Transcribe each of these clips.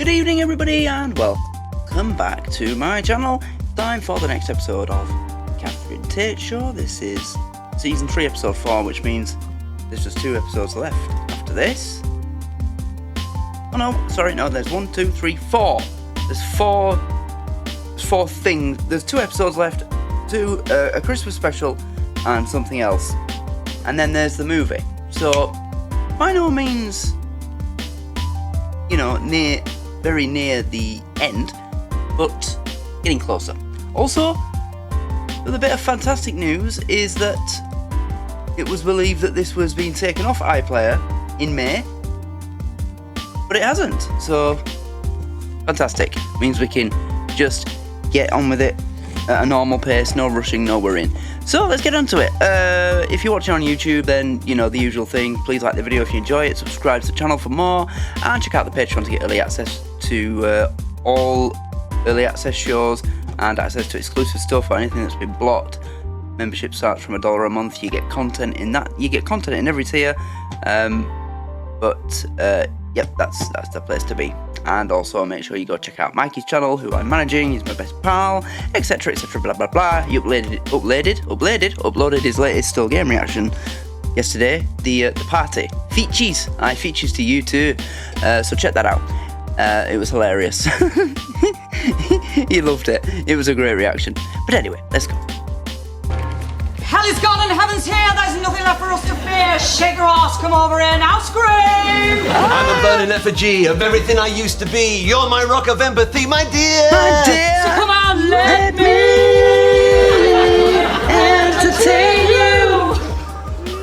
Good evening everybody and welcome back to my channel. Time for the next episode of Catherine Tate Show. This is season 3 episode 4, which means there's just 2 episodes left after this. Oh no, sorry, no, there's 1, 2, 3, 4. There's four things. There's 2 episodes left, a Christmas special and something else. And then there's the movie. So, by no means, you know, very near the end, but getting closer. Also, the bit of fantastic news is that it was believed that this was being taken off iPlayer in May, but it hasn't. So, fantastic. Means we can just get on with it at a normal pace, no rushing, no worrying. So let's get onto it. If you're watching on YouTube, then you know the usual thing. Please like the video if you enjoy it, subscribe to the channel for more, and check out the Patreon to get early access to all early access shows and access to exclusive stuff or anything that's been blocked. Membership starts from $1 a month. You get content in that. You get content in every tier. Yep, that's the place to be. And also make sure you go check out Mikey's channel, who I'm managing. He's my best pal, etc, etc, blah blah blah. He uploaded his latest still game reaction yesterday. The party features. I features to you too. So check that out. It was hilarious. He loved it. It was a great reaction. But anyway, let's go. Hell is gone and heaven's here, there's nothing left for us to fear. Shake your ass, come over here, now scream! I'm a burning effigy of everything I used to be. You're my rock of empathy, my dear! My dear! So come on, let me entertain you!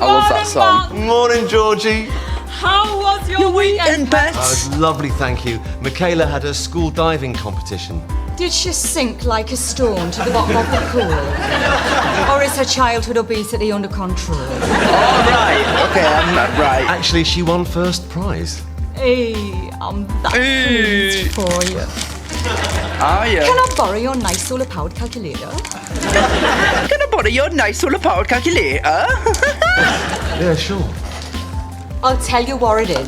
I love that song. Morning, Georgie. How was your weekend, pet? It was lovely, thank you. Michaela had her school diving competition. Did she sink like a stone to the bottom of the pool? Or is her childhood obesity under control? All right. Okay, I'm not right. Actually, she won first prize. Hey, I'm that pleased for you. Ah, yeah. Can I borrow your nice solar-powered calculator? Can I borrow your nice solar-powered calculator? Yeah, sure. I'll tell you what it is.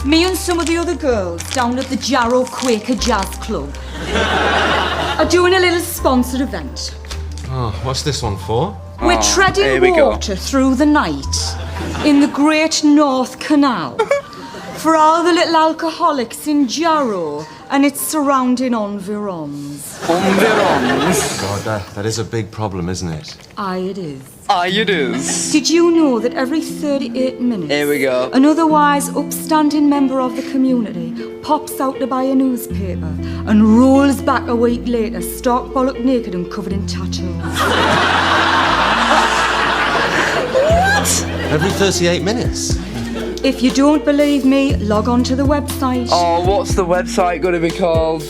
Me and some of the other girls down at the Jarrow Quaker Jazz Club are doing a little sponsored event. Oh, what's this one for? We're treading water through the night in the Great North Canal for all the little alcoholics in Jarrow and its surrounding environs. Environs. God, that is a big problem, isn't it? Aye, it is. Aye, it is. Did you know that every 38 minutes, Here we go. an otherwise upstanding member of the community pops out to buy a newspaper and rolls back a week later, stark bollock naked and covered in tattoos? What? Every 38 minutes. If you don't believe me, log on to the website. Oh, what's the website going to be called?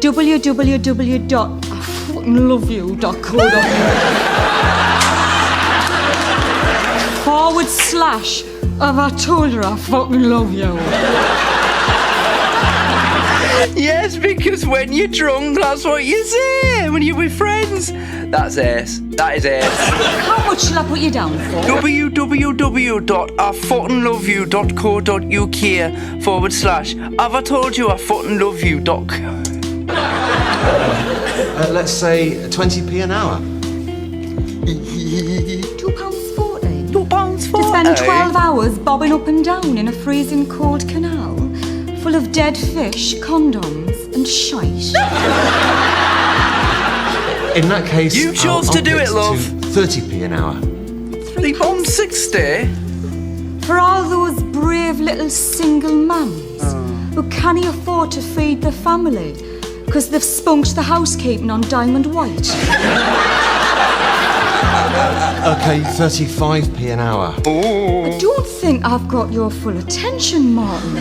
www.ifuckinglove.co.uk / have I told her I fucking love you. Yes, because when you're drunk, that's what you say. When you're with friends. That's ace. That is ace. How much shall I put you down for? www.ifuckinglove.co.uk / have I told you I fucking love you, doc. Let's say 20p an hour. £2.40. £2.40. To spend 12 hours bobbing up and down in a freezing cold canal full of dead fish, condoms and shite. In that case, You chose to do it, love. 30p an hour. £3.60. For all those brave little single mums who can't afford to feed their family because they've spunked the housekeeping on Diamond White. Okay, 35p an hour. I don't think I've got your full attention, Martin.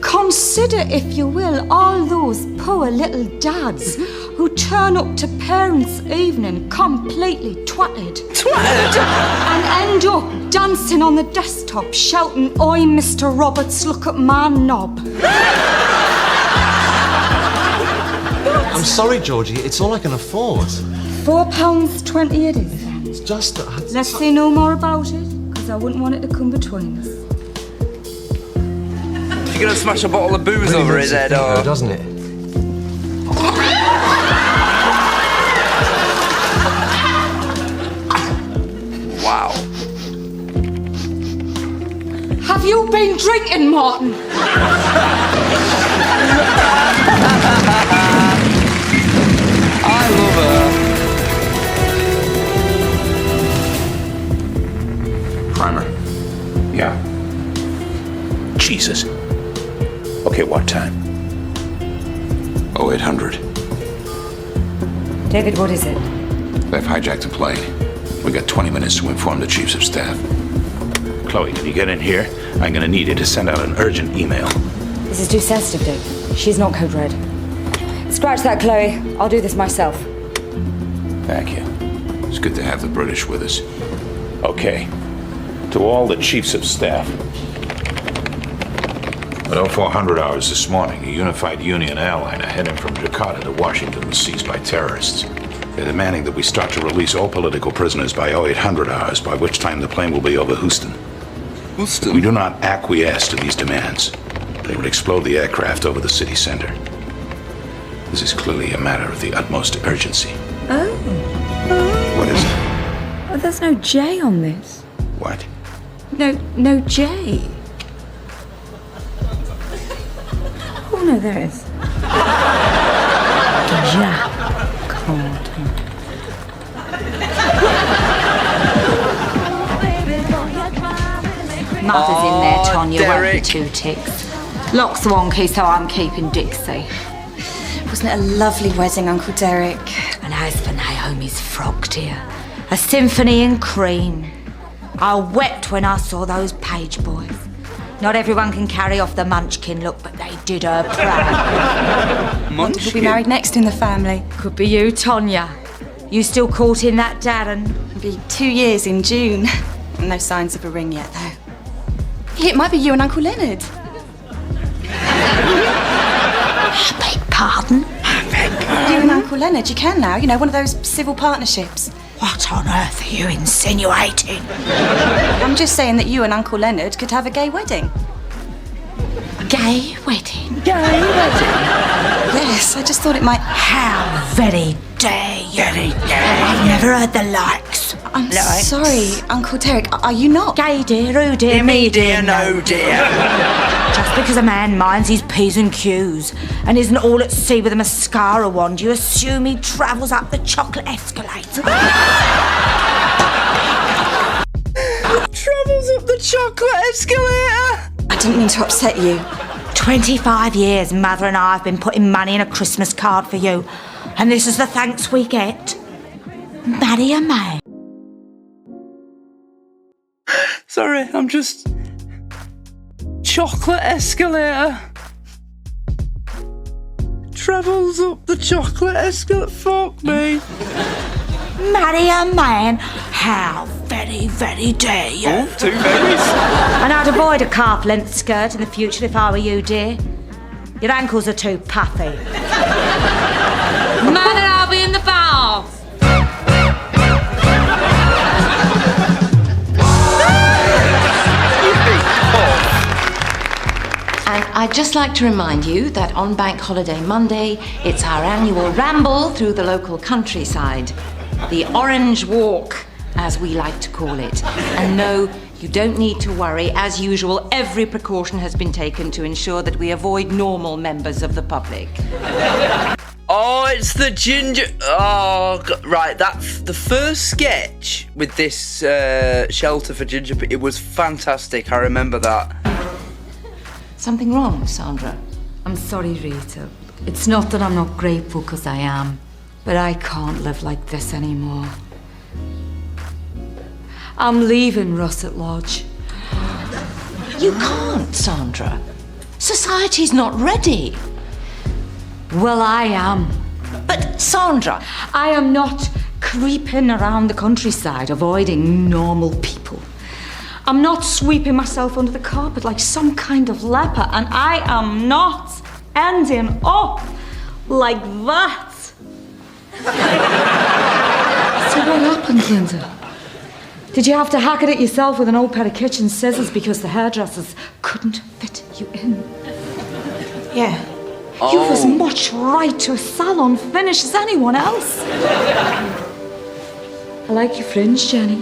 Consider, if you will, all those poor little dads who turn up to parents' evening completely twatted. Twatted? And end up dancing on the desktop shouting, "Oi, Mr. Roberts, look at my knob." I'm sorry, Georgie, it's all I can afford. £4.20 it is. It's just that Let's say no more about it, because I wouldn't want it to come between us. You're gonna smash a bottle of booze over his head, or... doesn't it? Wow. Have you been drinking, Martin? I love her. Primer. Yeah. Jesus. Okay, what time? 0800. David, what is it? They've hijacked a plane. We got 20 minutes to inform the chiefs of staff. Chloe, can you get in here? I'm gonna need you to send out an urgent email. This is too sensitive, Dick. She's not code red. Scratch that, Chloe. I'll do this myself. Thank you. It's good to have the British with us. Okay. To all the chiefs of staff. At 0400 hours this morning, a unified Union airliner heading from Jakarta to Washington was seized by terrorists. They're demanding that we start to release all political prisoners by 0800 hours, by which time the plane will be over Houston. Houston? We do not acquiesce to these demands. They would explode the aircraft over the city center. This is clearly a matter of the utmost urgency. Oh. What is it? Oh, there's no J on this. What? No J. Oh, no, there is. Yeah. Mother's in there, Tonya, won't be Derek. 2 ticks. Lock's wonky, so I'm keeping Dixie. Wasn't it a lovely wedding, Uncle Derek? And as for Naomi's frock, dear, a symphony in cream. I wept when I saw those page boys. Not everyone can carry off the Munchkin look, but they did her proud. Wonder who'll be married next in the family. Could be you, Tonya. You still courting that Darren? It'll be 2 years in June. No signs of a ring yet, though. It might be you and Uncle Leonard. I beg pardon? You and Uncle Leonard, you can now. You know, one of those civil partnerships. What on earth are you insinuating? I'm just saying that you and Uncle Leonard could have a gay wedding. A gay wedding? Gay wedding? Yes, I just thought it might... How very dare you? I've never heard the likes. I'm sorry, Uncle Derek. Are you not? Gay dear, oh dear, Me dear, no dear. Just because a man minds his P's and Q's and isn't all at sea with a mascara wand, you assume he travels up the chocolate escalator. Travels up the chocolate escalator. I didn't mean to upset you. 25 years Mother and I have been putting money in a Christmas card for you, and this is the thanks we get. Marry a man. Sorry, I'm just... Chocolate escalator. Travels up the chocolate escalator. Fuck me. Marry a man? How very, very dare you? Oh, 2 berries. And I'd avoid a calf-length skirt in the future if I were you, dear. Your ankles are too puffy. Man and I'll be in the bath. And I'd just like to remind you that on Bank Holiday Monday, it's our annual ramble through the local countryside. The Orange Walk, as we like to call it. And no, you don't need to worry. As usual, every precaution has been taken to ensure that we avoid normal members of the public. Oh, it's the ginger... Oh, right, that's the first sketch with this shelter for ginger... It was fantastic, I remember that. Something wrong, Sandra? I'm sorry, Rita. It's not that I'm not grateful, because I am. But I can't live like this anymore. I'm leaving Russet Lodge. You can't, Sandra. Society's not ready. Well, I am. But, Sandra... I am not creeping around the countryside avoiding normal people. I'm not sweeping myself under the carpet like some kind of leper, and I am not ending up like that. So what happened, Linda? Did you have to hack it yourself with an old pair of kitchen scissors because the hairdressers couldn't fit you in? Yeah. You've as much right to a salon finish as anyone else. I like your fringe, Jenny.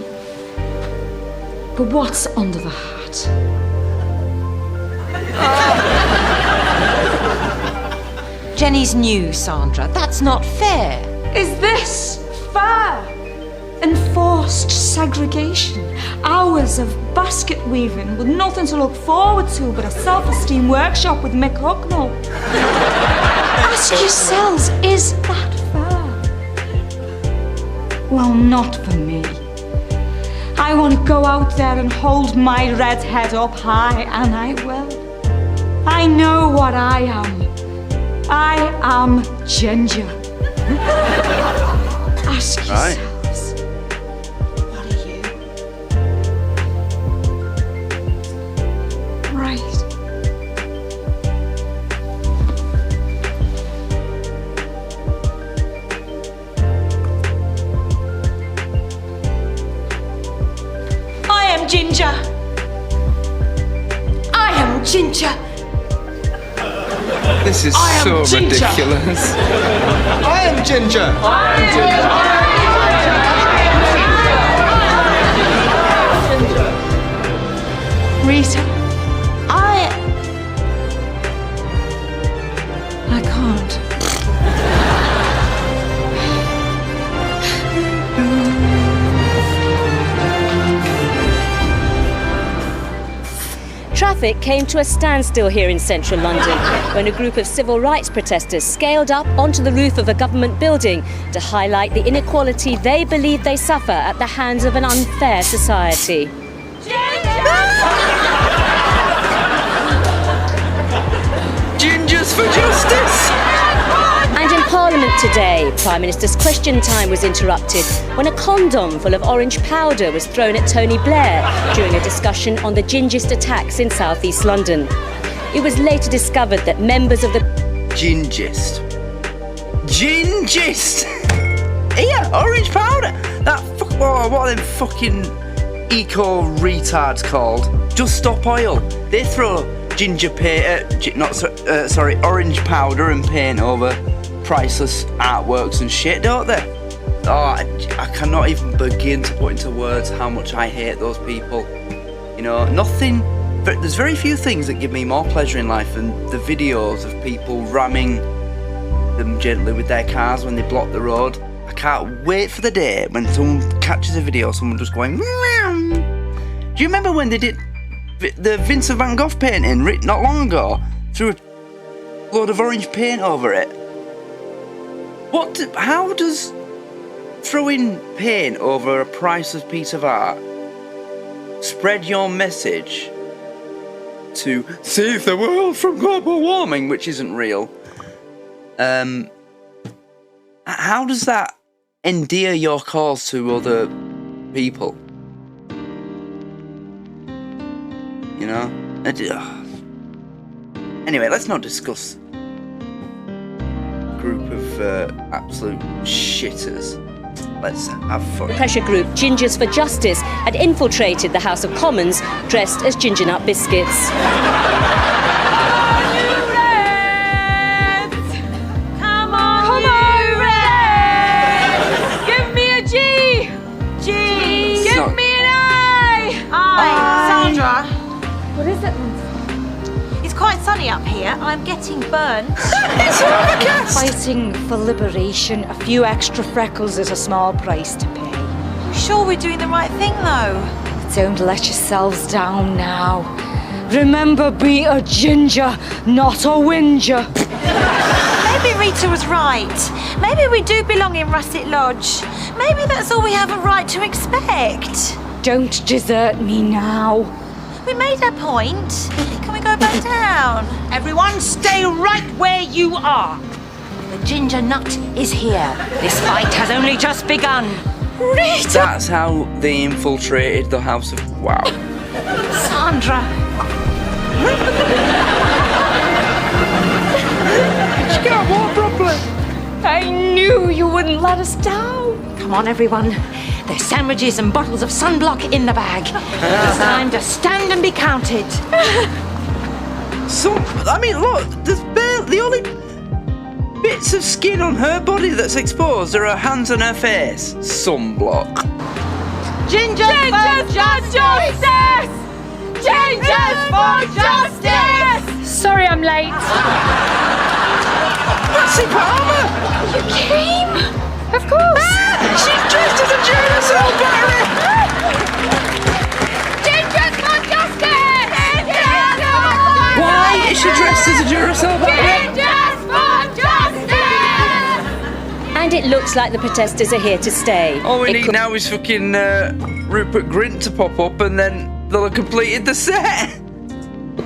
But what's under the hat? Jenny's new, Sandra. That's not fair. Is this fair? Enforced segregation. Hours of basket weaving with nothing to look forward to but a self-esteem workshop with Mick Hucknall. Ask yourselves, is that fair? Well, not for me. I want to go out there and hold my red head up high, and I will. I know what I am. I am Ginger. Ask yourselves, what are you? Right. I am Ginger. I am Ginger. This is so ridiculous. I am Ginger. Rita, I can't. Traffic came to a standstill here in central London when a group of civil rights protesters scaled up onto the roof of a government building to highlight the inequality they believe they suffer at the hands of an unfair society. Gingers for justice! And in Parliament today, Prime Minister's question time was interrupted when a condom full of orange powder was thrown at Tony Blair during a discussion on the gingist attacks in South East London. It was later discovered that members of the Gingist. Gingist! Yeah, orange powder! What are them fucking eco retards called? Just Stop Oil. They throw ginger paint, orange powder and paint over priceless artworks and shit, don't they? Oh, I cannot even begin to put into words how much I hate those people. You know, there's very few things that give me more pleasure in life than the videos of people ramming them gently with their cars when they block the road. I can't wait for the day when someone catches a video of someone just going meow. Do you remember when they did the Vincent van Gogh painting not long ago? Threw a load of orange paint over it. How does throwing paint over a priceless piece of art spread your message to save the world from global warming, which isn't real? How does that endear your cause to other people? You know? Anyway, let's not discuss a group of absolute shitters. Let's have fun. pressure group Gingers for Justice had infiltrated the House of Commons dressed as ginger nut biscuits. What is it, Lindsay? It's quite sunny up here. I'm getting burnt. Fighting for liberation, a few extra freckles is a small price to pay. You sure we're doing the right thing, though? Don't let yourselves down now. Remember, be a ginger, not a whinger. Maybe Rita was right. Maybe we do belong in Russet Lodge. Maybe that's all we have a right to expect. Don't desert me now. We made our point. Can we go back down? Everyone stay right where you are. The ginger nut is here. This fight has only just begun. Rita! That's how they infiltrated the House of... Wow. Sandra! She can't walk properly. I knew you wouldn't let us down. Come on, everyone. There's sandwiches and bottles of sunblock in the bag. It's time to stand and be counted. I mean, look, there's the only bits of skin on her body that's exposed are her hands and her face. Sunblock. Gingers for justice! Gingers for justice! Sorry I'm late. Patsy Palmer! You came? Of course. She's dressed as a Duracell battery! Gingers for justice! Why is she dressed as a Duracell battery? Gingers for justice! And it looks like the protesters are here to stay. All we It need could now is fucking Rupert Grint to pop up and then they'll have completed the set.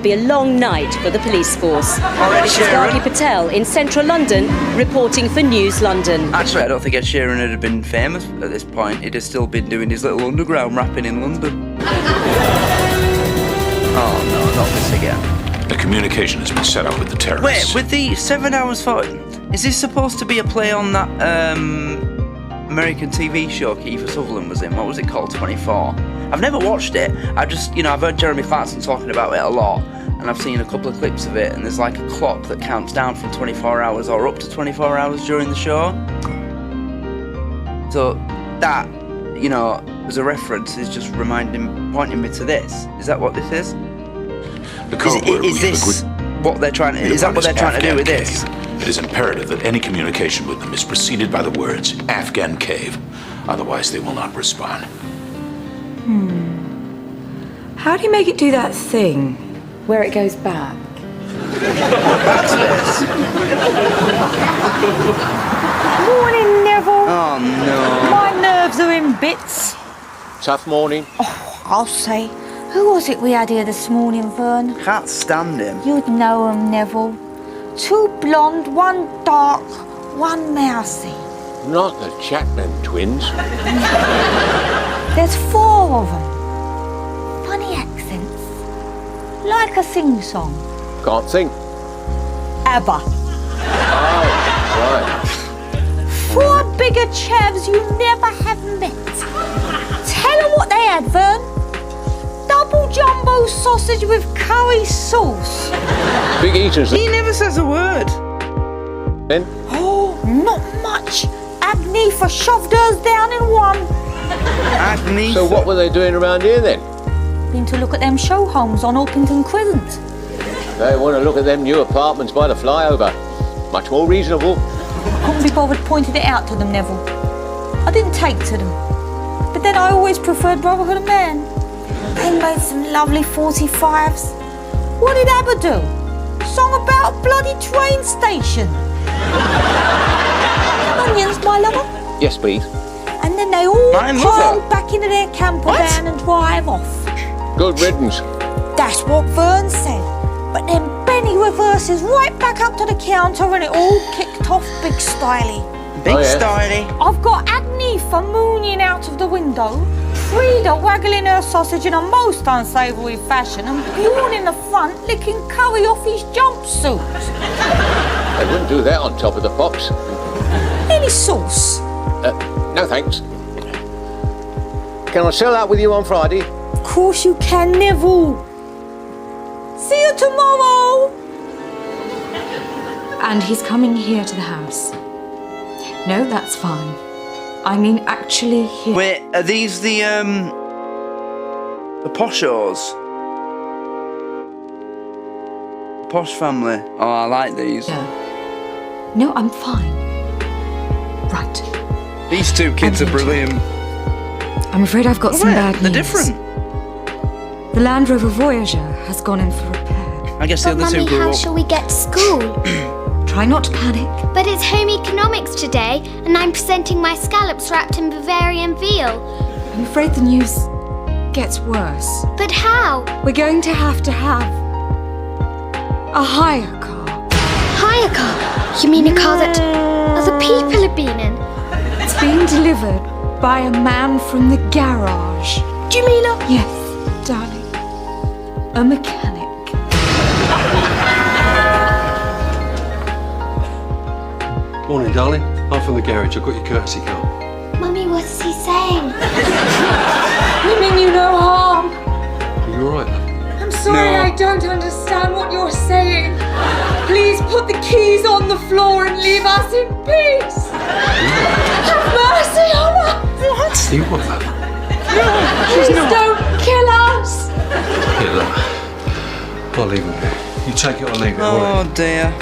be a long night for the police force. Ed This is Sheeran. Garry Patel in central London, reporting for News London. Actually, I don't think Ed Sheeran would have been famous at this point. He'd have still been doing his little underground rapping in London. Oh no, not this again. The communication has been set up with the terrorists. Wait, with the 7 hours for... Is this supposed to be a play on that American TV show Kiefer Sutherland was in? What was it called? 24? I've never watched it. I've just, I've heard Jeremy Clarkson talking about it a lot, and I've seen a couple of clips of it, and there's like a clock that counts down from 24 hours or up to 24 hours during the show. So that, as a reference, is just pointing me to this. Is that what this is? The code word Is this what they're trying to? Is that what they're trying to do with this? It is imperative that any communication with them is preceded by the words Afghan cave. Otherwise, they will not respond. How do you make it do that thing where it goes back? Morning, Neville. Oh no. My nerves are in bits. Tough morning. I'll say. Who was it we had here this morning, Vern? Can't stand him. You'd know 'em, Neville. 2 blonde, 1 dark, 1 mousy. Not the Chapman twins. There's 4 of 'em. Funny accents. Like a sing-song. Can't think. ABBA. Right. 4 bigger chavs you never have met. Tell 'em what they had, Vern. Double jumbo sausage with curry sauce. Big eaters He never says a word. then. Oh, not much. Agni for shoved hers down in 1. Agni. So what were they doing around here then? Been to look at them show homes on Orpington Crescent. They want to look at them new apartments by the flyover. Much more reasonable. Couldn't be bothered pointing it out to them, Neville. I didn't take to them. But then I always preferred Brotherhood of Man. They made some lovely 45s. What did ABBA do? Song about a bloody train station. Onions, my lover. Yes, please. And then they all My mother. pile back into their camper van and drive off. Good riddance. That's what Vern said. But then Benny reverses right back up to the counter and it all kicked off big styly. Big Oh, yeah. styly. I've got Agni for mooning out of the window, Frida waggling her sausage in a most unsavoury fashion, and Bjorn in the front licking curry off his jumpsuit. They wouldn't do that on top of the pops. Any sauce? No thanks. Can I sell out with you on Friday? Of course you can, Neville. See you tomorrow. And he's coming here to the house. No, that's fine. I mean, actually here. Wait, are these the Poshos? Posh family. Oh, I like these. Yeah. No, I'm fine. Right. These 2 kids are brilliant. I'm afraid I've got some Wait, bad news. they're different. The Land Rover Voyager has gone in for repair. I guess the But other 2 Mummy, grew how up. shall we get to school? Try not to panic. But it's home economics today, and I'm presenting my scallops wrapped in Bavarian veal. I'm afraid the news gets worse. But how? We're going to have a hire car. Hire car? You mean a car that other people have been in? It's being delivered by a man from the garage. Do you mean a... Yes, darling. A mechanic. Morning, darling. I'm from the garage. I've got your courtesy car. Mummy, what is he saying? We mean you no harm. Are you alright? I'm sorry, No. I don't understand what you're saying. Please put the keys on the floor and leave us in peace. Have mercy on us. What? You what? Please don't kill us. Yeah, look. I'll leave it. You take it or leave it, alright? Oh dear.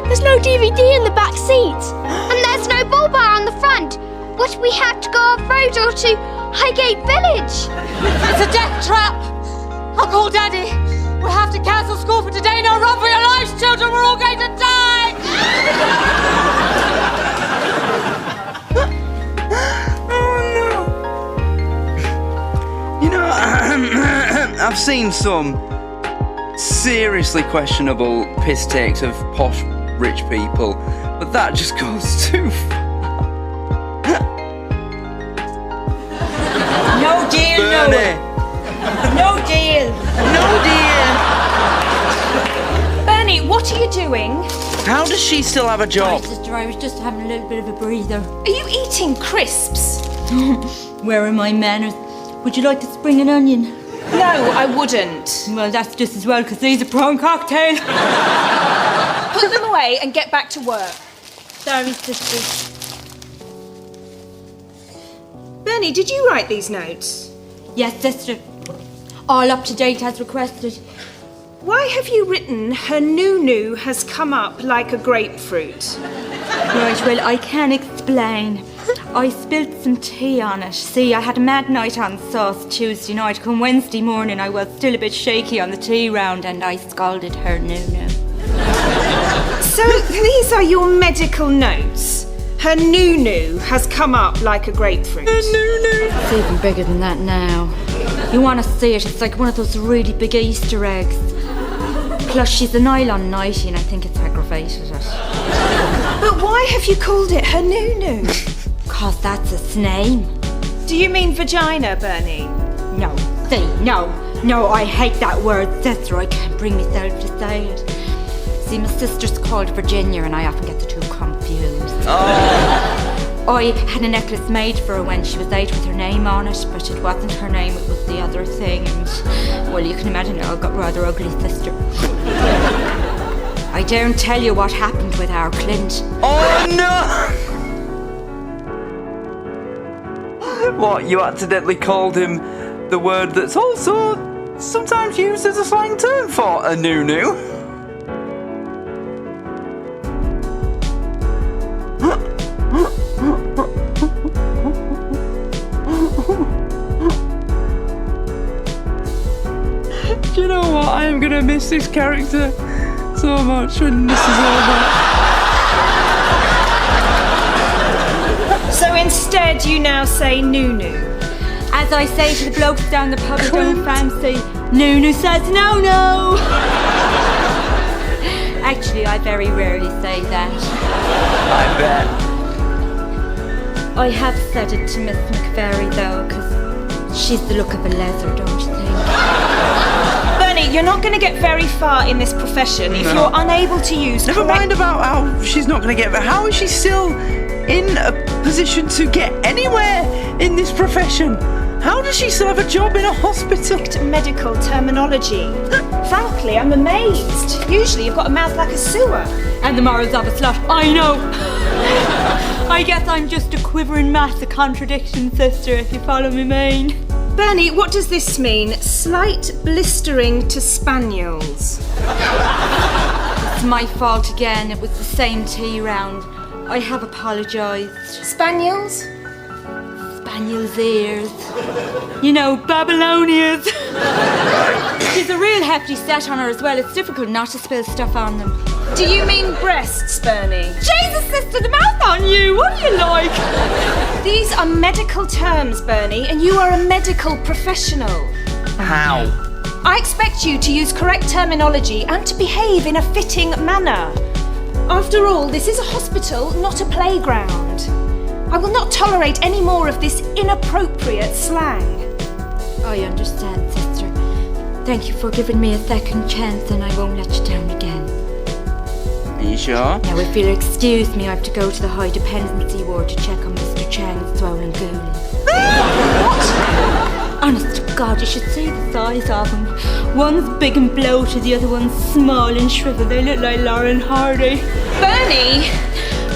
There's no DVD in the back seat. And there's no bull bar on the front. But we have to go off-road or to Highgate Village. It's a death trap. I'll call Daddy. We'll have to cancel school for today. No, run for your lives, children. We're all going to die. You know, I've seen some seriously questionable piss takes of posh rich people, but that just goes too far. No deal, Bernie. No deal. No dear. Bernie, what are you doing? How does she still have a job? Sister, I was just having a little bit of a breather. Are you eating crisps? Where are my manners? Would you like to spring an onion? No, I wouldn't. Well, that's just as well, because these are prawn cocktail. Put them away and get back to work. Sorry, sister. Bernie, did you write these notes? Yes, sister. All up to date as requested. Why have you written her noo-noo has come up like a grapefruit? Right, well, I can explain. I spilled some tea on it. See, I had a mad night on sauce Tuesday night. Come Wednesday morning, I was still a bit shaky on the tea round and I scalded her noo-noo. So these are your medical notes. Her noo-noo has come up like a grapefruit. It's even bigger than that now. You want to see it? It's like one of those really big Easter eggs. Plus, she's a nylon nightie and I think it's aggravated it. But why have you called it her noo-noo? 'Cause that's its name. Do you mean vagina, Bernie? No, see, no, I hate that word, sister. I can't bring myself to say it. See, my sister's called Virginia and I often get the two confused. I had a necklace made for her when she was 8 with her name on it, but it wasn't her name, it was the other thing, and, well, you can imagine it all got rather ugly, sister. I don't tell you what happened with our Clint. Oh no! What, you accidentally called him the word that's also sometimes used as a slang term for a noo-noo? Do you know what? I am gonna miss this character so much when this is over. So instead you now say noo-noo. As I say to the blokes down the pub I don't fancy, Nunu says no. Actually, I very rarely say that. I bet. I have said it to Miss McVery though, because she's the look of a leather, don't you think? Bernie, you're not going to get very far in this profession if you're unable to use Never mind about how she's not going to get, but how is she still in a position to get anywhere in this profession? How does she still have a job in a hospital? medical terminology. Frankly, I'm amazed. Usually you've got a mouth like a sewer. And the morals of a slut, I know. I guess I'm just a quivering mass of contradiction, sister, if you follow me, main. Bernie, what does this mean? Slight blistering to spaniels. It's my fault again. It was the same tea round. I have apologised. Spaniels? Spaniel's ears. You know, Babylonias. She's a real hefty set on her as well. It's difficult not to spill stuff on them. Do you mean breasts, Bernie? Jesus, sister, the mouth on you. What do you like? These are medical terms, Bernie, and you are a medical professional. How? I expect you to use correct terminology and to behave in a fitting manner. After all, this is a hospital, not a playground. I will not tolerate any more of this inappropriate slang. I understand, sister. Thank you for giving me a second chance and I won't let you down again. Are you sure? Now, if you'll excuse me, I have to go to the high dependency ward to check on Mr. Chang's swollen goolie. What? Honest to God, you should see the size of them. One's big and bloated, the other one's small and shriveled. They look like Lauren Hardy. Bernie!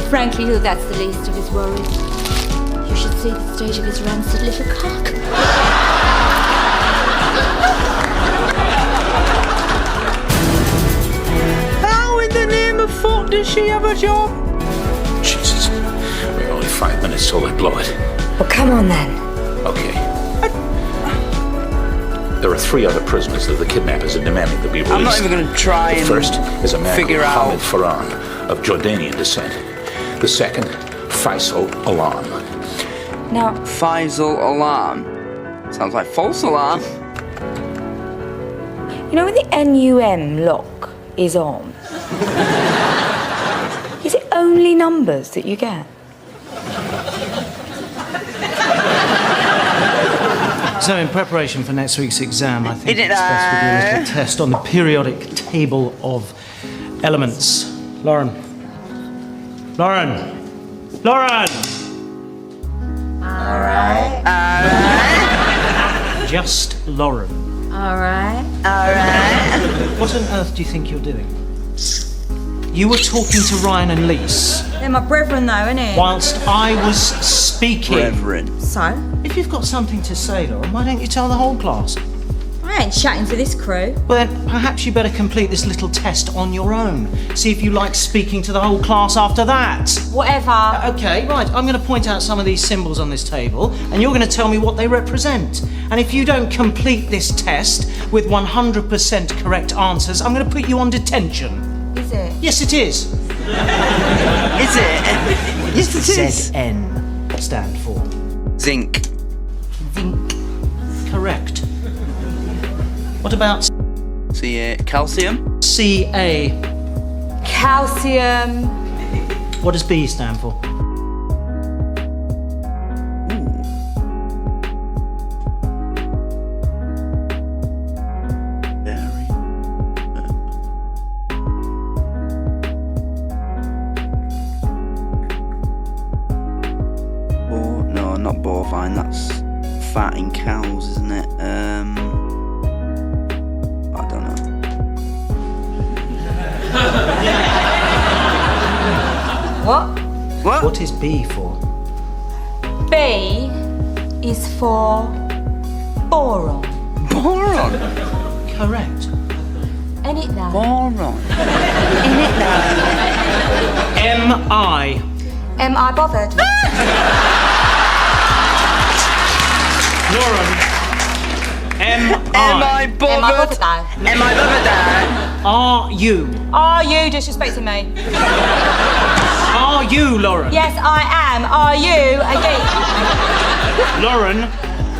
Frankly, that's the least of his worries. You should see the state of his rancid little cock. How in the name of fuck does she have a job? Jesus. We're only 5 minutes till they blow it. Well, come on then. Okay. There are 3 other prisoners that the kidnappers are demanding to be released. I'm not even going to try and first is a man figure called out. Hamid Farhan of Jordanian descent. The second, Faisal Alam. Now, Faisal Alarm. Sounds like false alarm. you know when the NUM lock is on? Is it only numbers that you get? So, in preparation for next week's exam, I think Isn't it, it's best we do a little test on the periodic table of elements. Lauren. All right. Just Lauren. All right. What on earth do you think you're doing? You were talking to Ryan and Lise They're my brethren, though, innit? whilst I was speaking. Reverend. So, If you've got something to say, Lauren, why don't you tell the whole class? I ain't chatting to this crew. Well, then, perhaps you better complete this little test on your own. See if you like speaking to the whole class after that. Whatever. Okay, right, I'm going to point out some of these symbols on this table, and you're going to tell me what they represent. And if you don't complete this test with 100% correct answers, I'm going to put you on detention. Is it? Yes, it is. Is it? Yes, it is. ZN stand for. Zinc. Correct. What about Calcium. CA? Calcium. What does B stand for? Very. No, not bovine. That's fat in cows, isn't it? I don't know. What? What? What is B for? B is for boron. Boron. Correct. Ain't it now? Boron. In it now. MI. Am I bothered? Lauren. Am I Am I bothered? bothered now? Am I bothered now? Are you? Are you disrespecting me? Are you, Lauren? Yes, I am. Are you a geek? Lauren,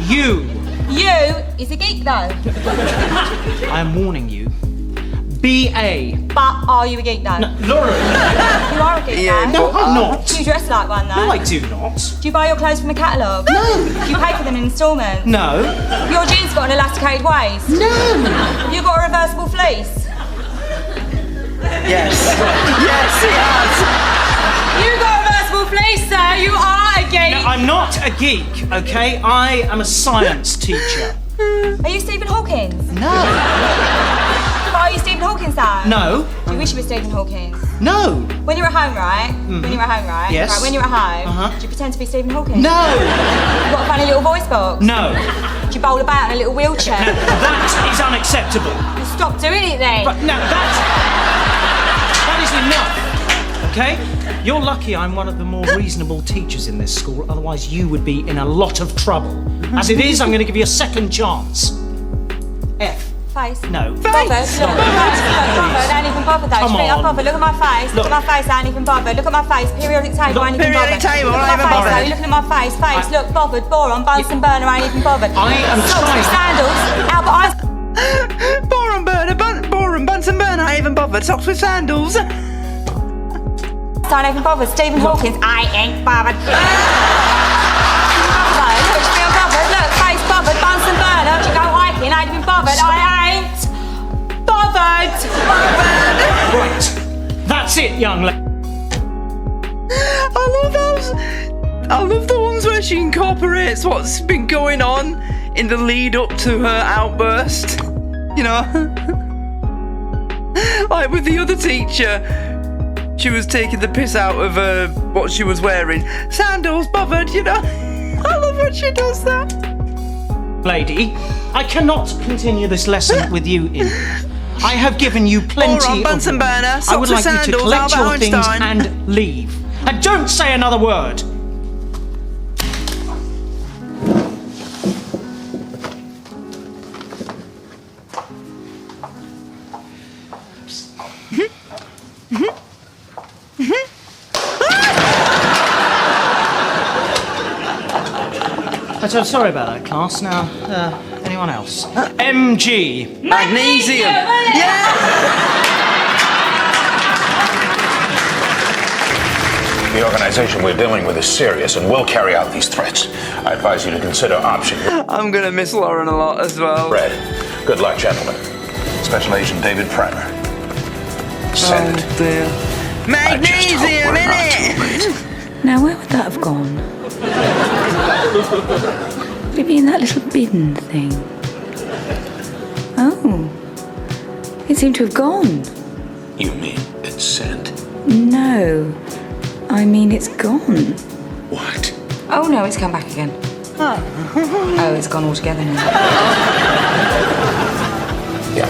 you. You is a geek, though. I am warning you. BA. But are you a geek, though? Lauren. You are a geek, Yeah, though. No, I'm not. Do you dress like one, though? No, I do not. Do you buy your clothes from a catalogue? No. Do you pay for them in instalments? No. Your jeans got an elasticated waist? No. You got a reversible fleece? Yes. Yes, he has. You got a reversible fleece, sir. You are a geek. No, I'm not a geek, okay? I am a science teacher. Are you Stephen Hawkins? No. But are you Stephen Hawkins, though? No. Do you wish you were Stephen Hawkins? No. When you're at home, right? When you're at home, right? Yes. Right, when you're at home, Uh-huh. do you pretend to be Stephen Hawkins? No. You got a funny little voice box? No. Do you bowl about in a little wheelchair? That is unacceptable. Well, stop doing it then. But no, that is enough. Okay? You're lucky I'm one of the more reasonable teachers in this school, otherwise you would be in a lot of trouble. As it is, I'm going to give you a second chance. F. Face. No. Bothered. Look, bothered. I ain't even bothered though. Come Straight up on. bothered. Look at my face. Look at my face. I ain't even bothered. Look at my face. Periodic table. I ain't even Periodic bothered. table, Look I at ain't my even face. bothered. Though. You looking at my face. Face. Look, bothered. Boron. Bunsen burner. I ain't even bothered. I am Socks trying. with sandals. Albert Einstein. Boron burner, boron, Bunsen burner. I ain't even bothered. Socks with sandals. I ain't even bothered. Stephen Hawkins. I ain't bothered. Look, still bothered. Look, face bothered. Bunsen burner. You go hiking. I ain't even bothered. I ain't bothered. Right. That's it. it, young lady? I love the ones where she incorporates what's been going on in the lead up to her outburst. You know? Like with the other teacher, she was taking the piss out of what she was wearing. Sandals, bothered, you know? I love when she does that. Lady, I cannot continue this lesson with you in. I have given you plenty All right, Bunsen of... burner, I would like sandals, you to collect Albert your things Einstein. and leave. And don't say another word. I'm sorry about that, class. Now, anyone else? MG. Magnesium. Yeah! The organization we're dealing with is serious and will carry out these threats. I advise you to consider option. I'm gonna miss Lauren a lot as well. Red. Good luck, gentlemen. Special Agent David Primer. Send it. Dear. Magnesium, innit? Now, where would that have gone? Would it be in that little bin thing? Oh. It seemed to have gone. You mean it's sent? No. I mean, it's gone. What? Oh no, it's come back again. Oh, it's gone altogether now. Yeah.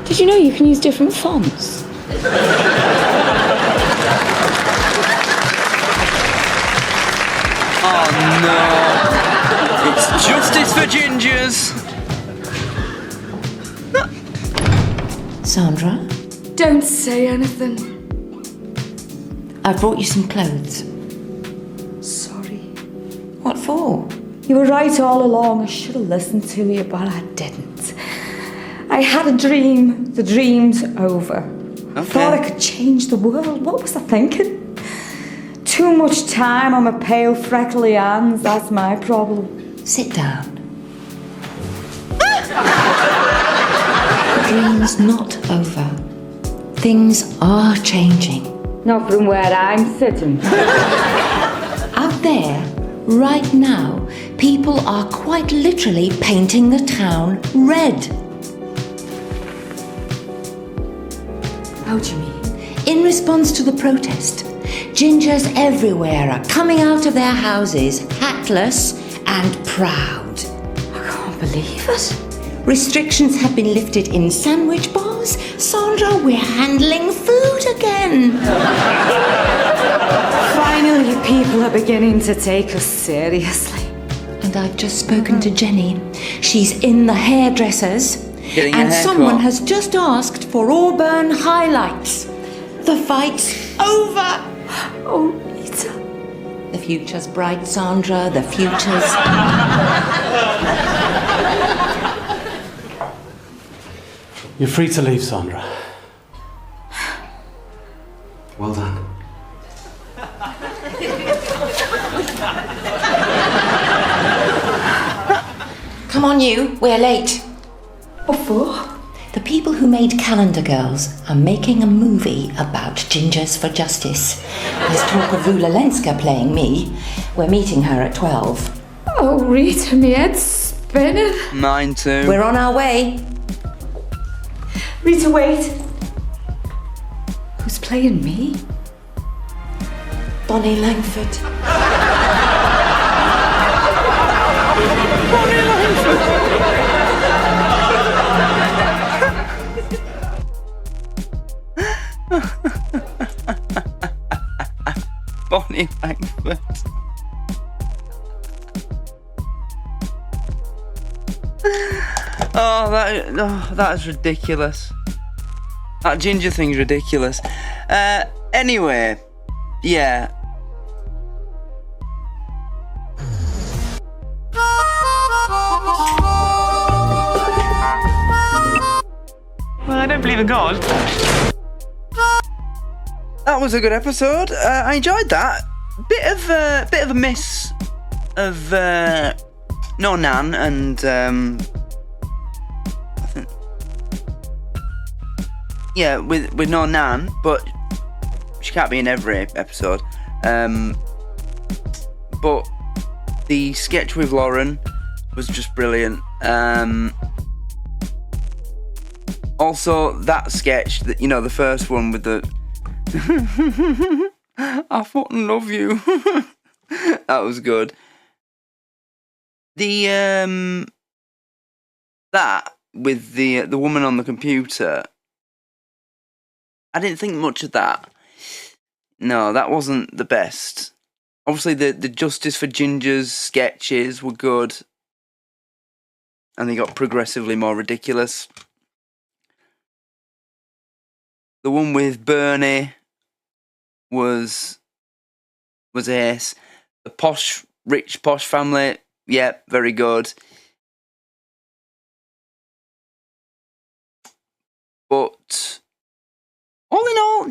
Did you know you can use different fonts? Oh no. It's justice for gingers. Sandra, Don't say anything. I brought you some clothes. Sorry. What for? You were right all along. I should have listened to you, but I didn't. I had a dream. The dream's over. I thought I could change the world. What was I thinking? Too much time on my pale, freckly hands. That's my problem. Sit down. The dream's not over. Things are changing. Not from where I'm sitting. Out there, right now, people are quite literally painting the town red. How do you mean? In response to the protest, gingers everywhere are coming out of their houses, hatless and proud. I can't believe it. Restrictions have been lifted in sandwich bars. Sandra, we're handling food again. Finally, people are beginning to take us seriously. And I've just spoken to Jenny. She's in the hairdressers. Getting a And haircut. someone has just asked for Auburn highlights. The fight's over. Oh, Rita. The future's bright, Sandra. The future's... You're free to leave, Sandra. Well done. Come on, you. We're late. What for? The people who made Calendar Girls are making a movie about gingers for justice. There's talk of Rula Lenska playing me. We're meeting her at 12. Oh, Rita, my head's spinning. Mine too. We're on our way. Rita, wait. Who's playing me? Bonnie Langford. Bonnie Langford. That is ridiculous. That ginger thing's ridiculous. Anyway, yeah. Well, I don't believe in God. That was a good episode. I enjoyed that. Bit of a miss of no Nan and I think with no Nan, but she can't be in every episode. But the sketch with Lauren was just brilliant. Also, that sketch, that the first one with the I fucking love you. That was good. The that with the woman on the computer, I didn't think much of that. No, that wasn't the best. Obviously, the Justice for Gingers sketches were good, and they got progressively more ridiculous. The one with Bernie was ace. The rich posh family, yeah, very good. But all in all,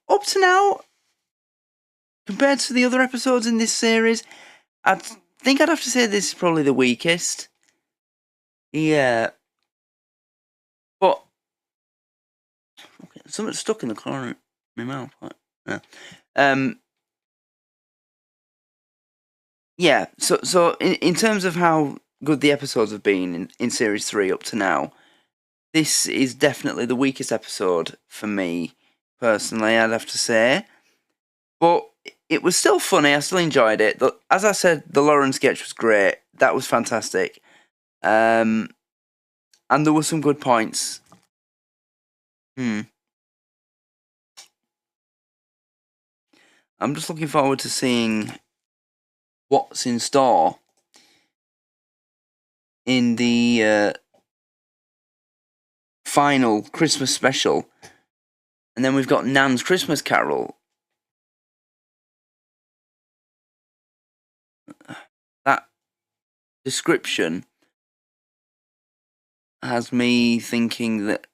up to now, compared to the other episodes in this series, I think I'd have to say this is probably the weakest. Yeah. But something stuck in the corner of my mouth. Yeah. So in terms of how good the episodes have been in Series 3 up to now, this is definitely the weakest episode for me, personally, I'd have to say. But it was still funny, I still enjoyed it. As I said, the Lauren sketch was great. That was fantastic. And there were some good points. I'm just looking forward to seeing what's in store in the final Christmas special. And then we've got Nan's Christmas Carol. That description has me thinking that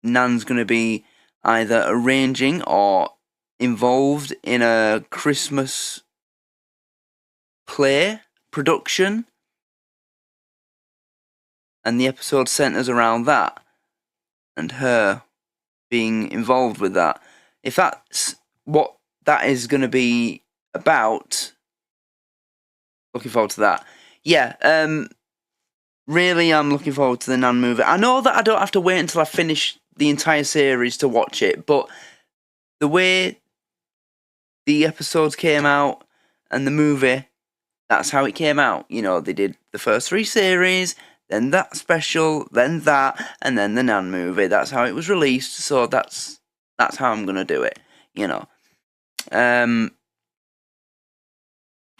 Nan's going to be either arranging or involved in a Christmas play production, and the episode centres around that and her being involved with that. If that's what that is going to be about, looking forward to that. Yeah, really I'm looking forward to the Nan movie. I know that I don't have to wait until I finish the entire series to watch it, but the way the episodes came out and the movie, that's how it came out. They did the first 3 series, then that special, then that, and then the Nan movie. That's how it was released, so that's how I'm going to do it,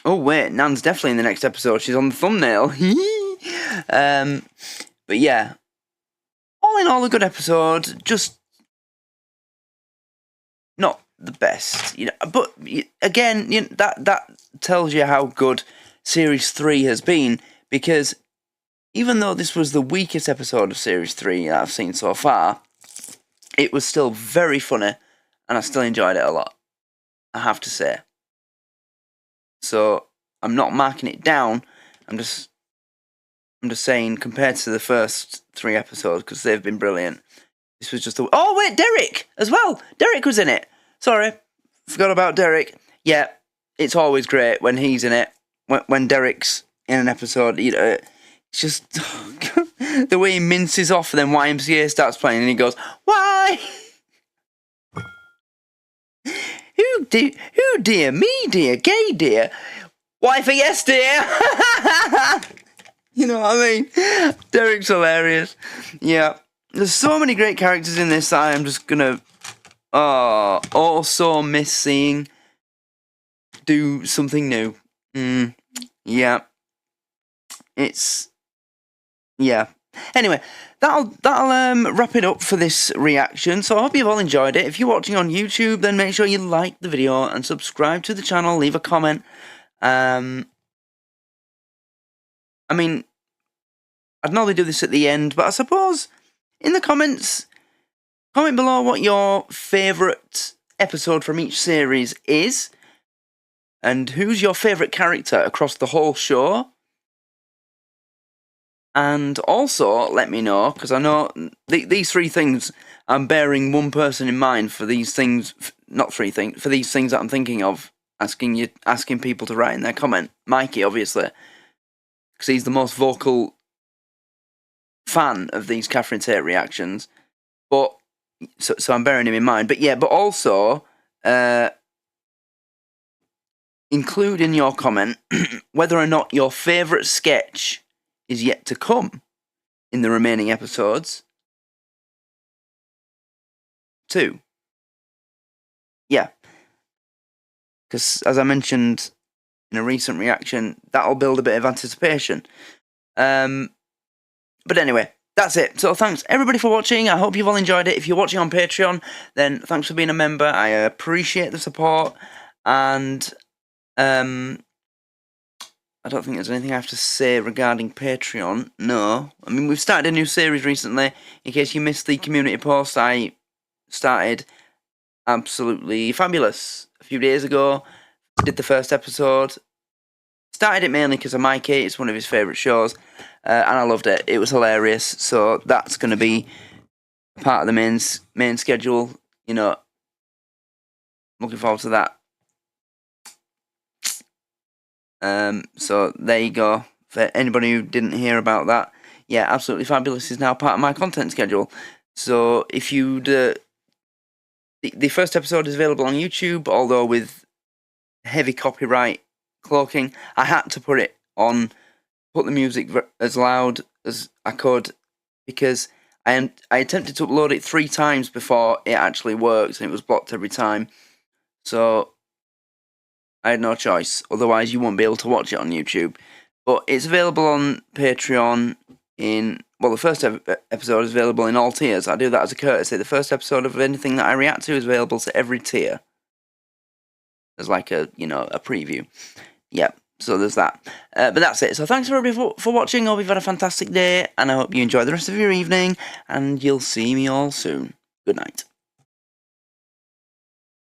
Oh, wait, Nan's definitely in the next episode. She's on the thumbnail. But yeah, all in all, a good episode. Just not the best, But again, that tells you how good Series 3 has been, because even though this was the weakest episode of Series 3 that I've seen so far, it was still very funny, and I still enjoyed it a lot, I have to say. So I'm not marking it down. I'm just saying, compared to the first 3 episodes, because they've been brilliant, this was just oh wait, Derek as well. Derek was in it. Sorry, forgot about Derek. Yeah, it's always great when he's in it. When Derek's in an episode, it's just the way he minces off, and then YMCA starts playing, and he goes, "Why? Who dear, me dear, gay dear, why for yes dear." You know what I mean? Derek's hilarious. Yeah, there's so many great characters in this that I am just gonna also miss seeing do something new. Yeah, Anyway, that'll wrap it up for this reaction. So I hope you've all enjoyed it. If you're watching on YouTube, then make sure you like the video and subscribe to the channel. Leave a comment. I mean, I'd normally do this at the end, but I suppose in the comments, comment below what your favourite episode from each series is. And who's your favourite character across the whole show? And also, let me know, because I know these three things, I'm bearing one person in mind for these things, not three things, for these things that I'm thinking of, asking people to write in their comment. Mikey, obviously, because he's the most vocal fan of these Catherine Tate reactions. But, so I'm bearing him in mind. But yeah, but also, include in your comment whether or not your favourite sketch is yet to come in the remaining episodes. 2. Yeah. Because, as I mentioned in a recent reaction, that'll build a bit of anticipation. But anyway, that's it. So thanks everybody for watching. I hope you've all enjoyed it. If you're watching on Patreon, then thanks for being a member. I appreciate the support. And I don't think there's anything I have to say regarding Patreon. No. I mean, we've started a new series recently. In case you missed the community post, I started Absolutely Fabulous a few days ago. Did the first episode. Started it mainly because of Mikey. It's one of his favourite shows. And I loved it. It was hilarious. So that's going to be part of the main schedule. You know, looking forward to that. So there you go. For anybody who didn't hear about that, yeah, Absolutely Fabulous is now part of my content schedule. So if you'd... the first episode is available on YouTube, although with heavy copyright cloaking, I had to put the music as loud as I could, because I attempted to upload it 3 times before it actually worked, and it was blocked every time. So I had no choice, otherwise you won't be able to watch it on YouTube. But it's available on Patreon the first episode is available in all tiers. I do that as a courtesy. The first episode of anything that I react to is available to every tier. There's like a preview. Yep, so there's that. But that's it. So thanks everybody for watching. I hope you've had a fantastic day, and I hope you enjoy the rest of your evening, and you'll see me all soon. Good night.